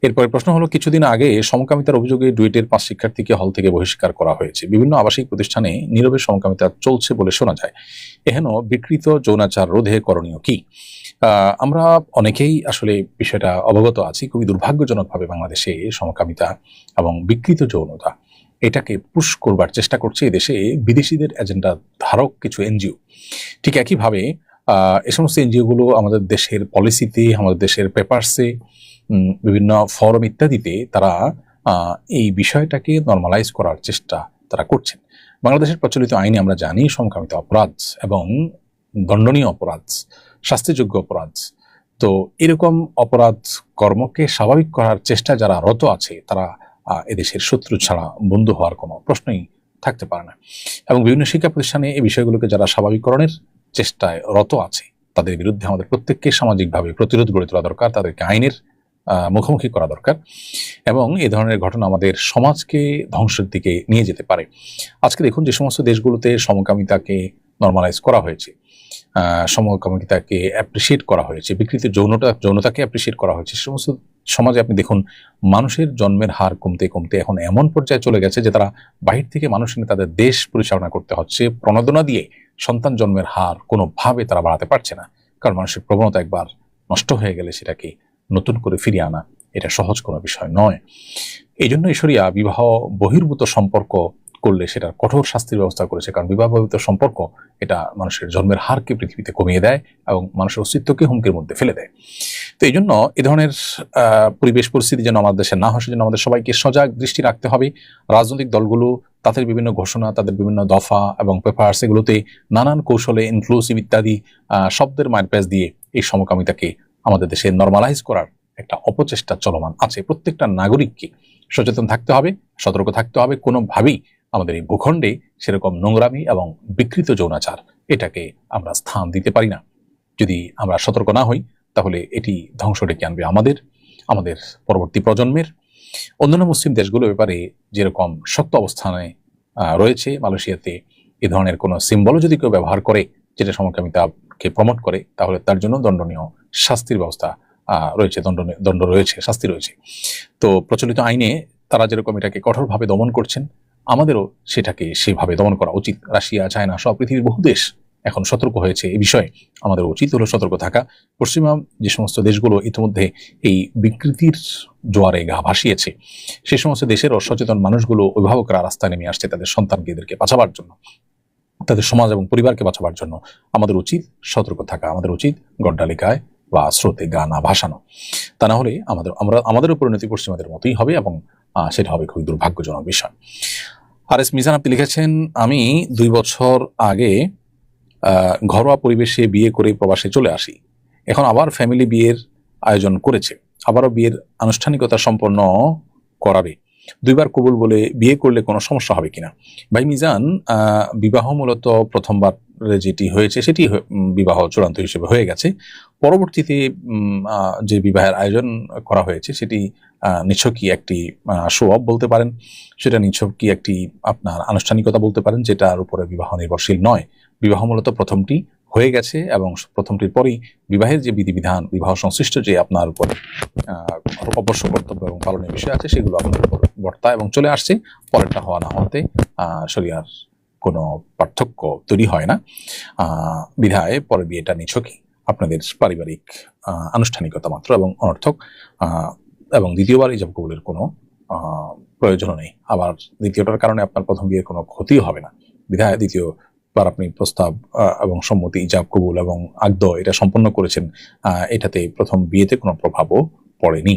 এরপরে প্রশ্ন হলো, কিছুদিন আগে সমকামিতার অভিযোগে ডুয়েটের 5 শিক্ষার্থীকে হল থেকে বহিষ্কার করা হয়েছে। বিভিন্ন আবাসিক প্রতিষ্ঠানে নীরবে সমকামিতা চলছে বলে শোনা যায়। এহেন বিকৃত যৌনাচার রোধে করণীয় কি? আমরা অনেকেই আসলে বিষয়টা অবগত আছি। খুবই দুর্ভাগ্যজনকভাবে বাংলাদেশে সমকামিতা এবং বিকৃত যৌনতা এটাকে পুশ করবার চেষ্টা করছে এদেশে বিদেশিদের এজেন্ডা ধারক কিছু এনজিও। ঠিক একইভাবে এই সমস্ত এনজিওগুলো আমাদের দেশের পলিসিতে, আমাদের দেশের পেপারসে, বিভিন্ন ফরম ইত্যাদিতে তারা এই বিষয়টাকে নর্মালাইজ করার চেষ্টা তারা করছেন। বাংলাদেশের প্রচলিত আইনে আমরা জানি সমকামিতা অপরাধ এবং দণ্ডনীয় অপরাধ, শাস্তিযোগ্য অপরাধ। তো এরকম অপরাধ কর্মকে স্বাভাবিক করার চেষ্টা যারা রত আছে তারা এদেশের শত্রু ছাড়া বন্ধু হওয়ার কোনো প্রশ্নই থাকতে পারে না। এবং বিভিন্ন শিক্ষা প্রতিষ্ঠানে এই বিষয়গুলোকে যারা স্বাভাবিককরণের চেষ্টায় রত আছে তাদের বিরুদ্ধে আমাদের প্রত্যেককে সামাজিকভাবে প্রতিরোধ গড়ে তোলা দরকার, তাদেরকে আইনের মুখোমুখি করা দরকার। এবং এই ধরনের ঘটনা আমাদের সমাজকে ধ্বংসের দিকে নিয়ে যেতে পারে। আজকে দেখুন, যে সমস্ত দেশগুলোতে সমকামিতাকে নর্মালাইজ করা হয়েছে, সমকামিতাকে অ্যাপ্রিসিয়েট করা হয়েছে, বিকৃত যৌনতাকে অ্যাপ্রিসিয়েট করা হয়েছে, সে সমস্ত সমাজে আপনি দেখুন মানুষের জন্মের হার কমতে কমতে এখন এমন পর্যায়ে চলে গেছে যে তারা বাহির থেকে মানুষ এনে তাদের দেশ পরিচালনা করতে হচ্ছে। প্রণোদনা দিয়ে সন্তান জন্মের হার কোনোভাবে তারা বাড়াতে পারছে না, কারণ মানুষের প্রবণতা একবার নষ্ট হয়ে গেলে সেটাকে নতুন করে ফিরিয়ে আনা এটা সহজ কোনো বিষয় নয়। এই জন্য ঈশ্বরিয়া বিবাহ বহির্ভূত সম্পর্ক করলে সেটার কঠোর শাস্তির ব্যবস্থা করেছে, কারণ বিবাহ বহির্ভূত সম্পর্ক এটা মানুষের জন্মের হারকে পৃথিবীতে কমিয়ে দেয় এবং মানুষের অস্তিত্বকে হুমকির মধ্যে ফেলে দেয়। তো এই জন্য এ ধরনের পরিবেশ পরিস্থিতি যেন আমাদের দেশে না হয় সেজন্য আমাদের সবাইকে সজাগ দৃষ্টি রাখতে হবে। রাজনৈতিক দলগুলো তাদের বিভিন্ন ঘোষণা, তাদের বিভিন্ন দফা এবং পেপারস, এগুলোতে নানান কৌশলে ইনক্লুসিভ ইত্যাদি শব্দের মারপ্যাচ দিয়ে এই সমকামিতাকে আমাদের দেশে নর্মালাইজ করার একটা অপচেষ্টা চলমান আছে। প্রত্যেকটা নাগরিককে সচেতন থাকতে হবে, সতর্ক থাকতে হবে। কোনোভাবেই আমাদের এই ভূখণ্ডে সেরকম নোংরামি এবং বিকৃত যৌনাচার এটাকে আমরা স্থান দিতে পারি না। যদি আমরা সতর্ক না হই তাহলে এটি ধ্বংস ডেকে আনবে আমাদের পরবর্তী প্রজন্মের। অন্যান্য মুসলিম দেশগুলো ব্যাপারে যেরকম শক্ত অবস্থানে রয়েছে, মালয়েশিয়াতে এ ধরনের কোনো সিম্বলও যদি কেউ ব্যবহার করে যেটা সমকামিতাকে প্রমোট করে, তাহলে তার জন্য দণ্ডনীয় শাস্তির ব্যবস্থা রয়েছে, দণ্ড রয়েছে, শাস্তি রয়েছে। তো প্রচলিত আইনে তারা যেরকম এটাকে কঠোরভাবে দমন করছেন, আমাদেরও সেটাকে সেভাবে দমন করা উচিত। রাশিয়া, চায়না সব পৃথিবীর বহু দেশ এখন সতর্ক হয়েছে এই বিষয়ে। আমাদের উচিত হলো সতর্ক থাকা। পশ্চিমা যে সমস্ত দেশগুলো ইতিমধ্যে এই বিকৃতির জোয়ারে গা ভাসিয়েছে, সে সমস্ত দেশেরও সচেতন মানুষগুলো, অভিভাবকরা রাস্তায় নেমে আসছে তাদের সন্তানকে এদেরকে বাঁচাবার জন্য, তাদের সমাজ এবং পরিবারকে বাঁচাবার জন্য। আমাদের উচিত সতর্ক থাকা, আমাদের উচিত গড্ডালিকায় বা স্রোতে গা না ভাসানো। তা না হলে আমাদেরও পরিণতি পশ্চিমাদের মতোই হবে এবং সেটা হবে খুবই দুর্ভাগ্যজনক বিষয়। আর এস মিজান আপনি লিখেছেন, আমি 2 বছর আগে ঘরোয়া পরিবেশে বিয়ে করে প্রবাসে চলে আসি। এখন আবার ফ্যামিলি বিয়ের আয়োজন করেছে, আবারও বিয়ের আনুষ্ঠানিকতা সম্পন্ন করাবে। 2 বার কবুল বলে বিয়ে করলে কোনো সমস্যা হবে কিনা? ভাই মিজান, বিবাহ মূলত প্রথমবার যেটি হয়েছে সেটি বিবাহ চূড়ান্ত হিসেবে হয়ে গেছে। পরবর্তীতে যে বিবাহের আয়োজন করা হয়েছে সেটি নিছকই একটি শো অফ বলতে পারেন, সেটা নিছকই একটি আপনার আনুষ্ঠানিকতা বলতে পারেন, যেটার উপরে বিবাহ নির্ভরশীল নয়। বিবাহ মূলত প্রথমটি হয়ে গেছে এবং প্রথমটির পরেই বিবাহের যে বিধিবিধান, বিবাহ সংশ্লিষ্ট যে আপনার উপর অবশ্য কর্তব্য এবং পালনের বিষয় আছে সেগুলো আপনার উপর বর্তায় এবং চলে আসছে। পরেরটা হওয়া না হওয়াতে শরিয়ার কোনো পার্থক্য তৈরি হয় না। বিধায় পরের বিয়েটা নিছকই আপনাদের পারিবারিক আনুষ্ঠানিকতা মাত্র এবং অনর্থক। এবং দ্বিতীয়বার ইজাব কবুলের কোনো প্রয়োজনও নেই। আবার দ্বিতীয়টার কারণে আপনার প্রথম বিয়ের কোনো ক্ষতিও হবে না। বিধায় দ্বিতীয়বার আপনি প্রস্তাব এবং সম্মতি, ইজাব কবুল এবং আকদ এটা সম্পন্ন করেছেন, এটাতে প্রথম বিয়েতে কোনো প্রভাবও পড়েনি।